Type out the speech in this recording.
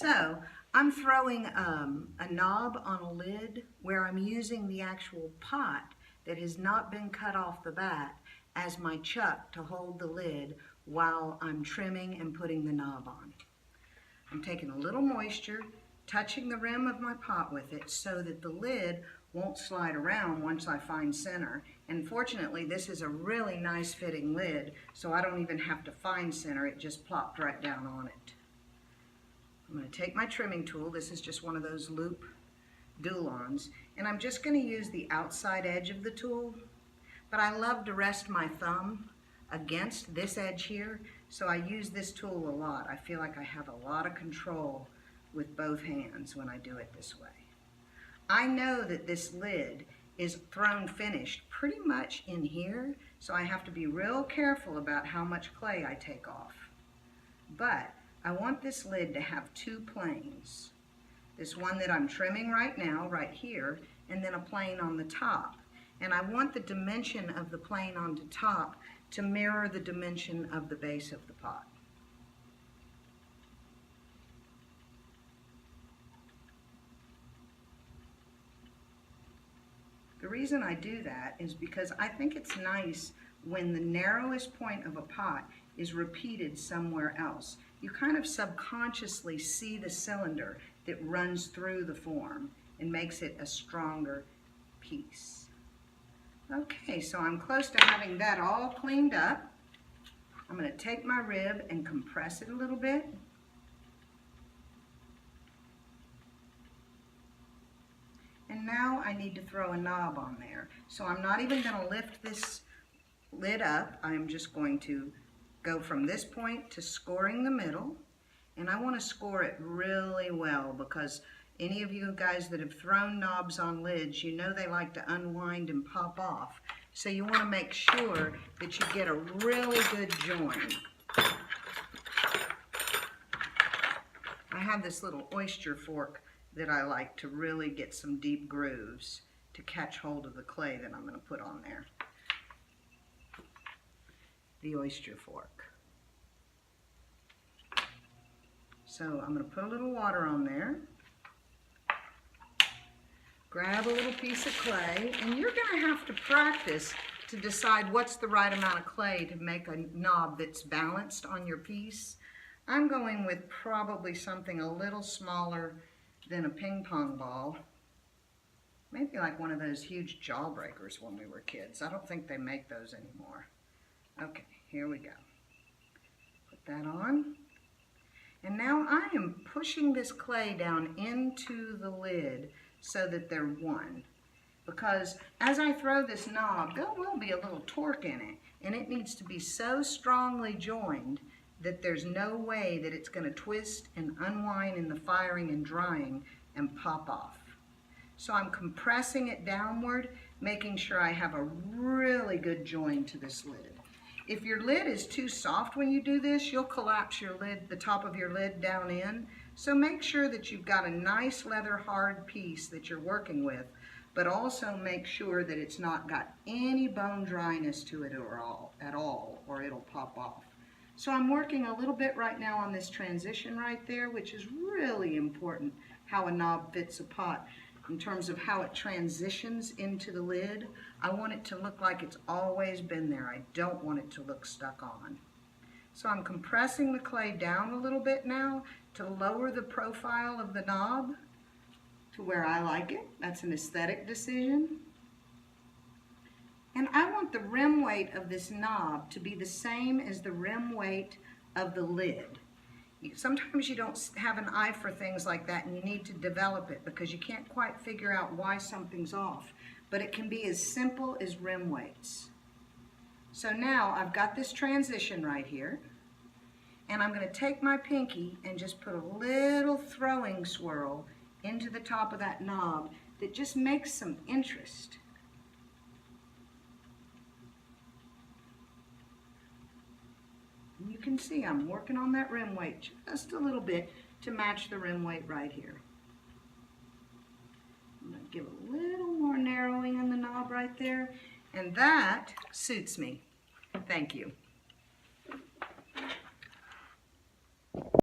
So I'm throwing a knob on a lid where I'm using the actual pot that has not been cut off the bat as my chuck to hold the lid while I'm trimming and putting the knob on. I'm taking a little moisture, touching the rim of my pot with it so that the lid won't slide around once I find center. And fortunately, this is a really nice fitting lid, so I don't even have to find center. It just plopped right down on it. I'm going to take my trimming tool. This is just one of those loop Dulons, and I'm just going to use the outside edge of the tool, but I love to rest my thumb against this edge here, so I use this tool a lot. I feel like I have a lot of control with both hands when I do it this way. I know that this lid is thrown finished pretty much in here, so I have to be real careful about how much clay I take off. But I want this lid to have two planes. This one that I'm trimming right now, right here, and then a plane on the top. And I want the dimension of the plane on the top to mirror the dimension of the base of the pot. The reason I do that is because I think it's nice when the narrowest point of a pot is repeated somewhere else. You kind of subconsciously see the cylinder that runs through the form and makes it a stronger piece. Okay, so I'm close to having that all cleaned up. I'm going to take my rib and compress it a little bit. And now I need to throw a knob on there. So I'm not even going to lift this lid up. I'm just going to go from this point to scoring the middle. And I want to score it really well because any of you guys that have thrown knobs on lids, you know they like to unwind and pop off. So you want to make sure that you get a really good join. I have this little oyster fork that I like to really get some deep grooves to catch hold of the clay that I'm going to put on there. The oyster fork. So I'm going to put a little water on there. Grab a little piece of clay, and you're going to have to practice to decide what's the right amount of clay to make a knob that's balanced on your piece. I'm going with probably something a little smaller than a ping pong ball. Maybe like one of those huge jawbreakers when we were kids. I don't think they make those anymore. Okay, here we go. Put that on. And now I am pushing this clay down into the lid so that they're one. Because as I throw this knob, there will be a little torque in it, and it needs to be so strongly joined that there's no way that it's going to twist and unwind in the firing and drying and pop off. So I'm compressing it downward, making sure I have a really good join to this lid. If your lid is too soft when you do this, you'll collapse your lid, the top of your lid down in. So make sure that you've got a nice leather hard piece that you're working with, but also make sure that it's not got any bone dryness to it at all, or it'll pop off. So I'm working a little bit right now on this transition right there, which is really important, how a knob fits a pot in terms of how it transitions into the lid. I want it to look like it's always been there. I don't want it to look stuck on. So I'm compressing the clay down a little bit now to lower the profile of the knob to where I like it. That's an aesthetic decision. And I want the rim weight of this knob to be the same as the rim weight of the lid. Sometimes you don't have an eye for things like that, and you need to develop it because you can't quite figure out why something's off. But it can be as simple as rim weights. So now I've got this transition right here, and I'm going to take my pinky and just put a little throwing swirl into the top of that knob that just makes some interest. You can see I'm working on that rim weight just a little bit to match the rim weight right here. I'm going to give a little more narrowing in the knob right there, and that suits me. Thank you.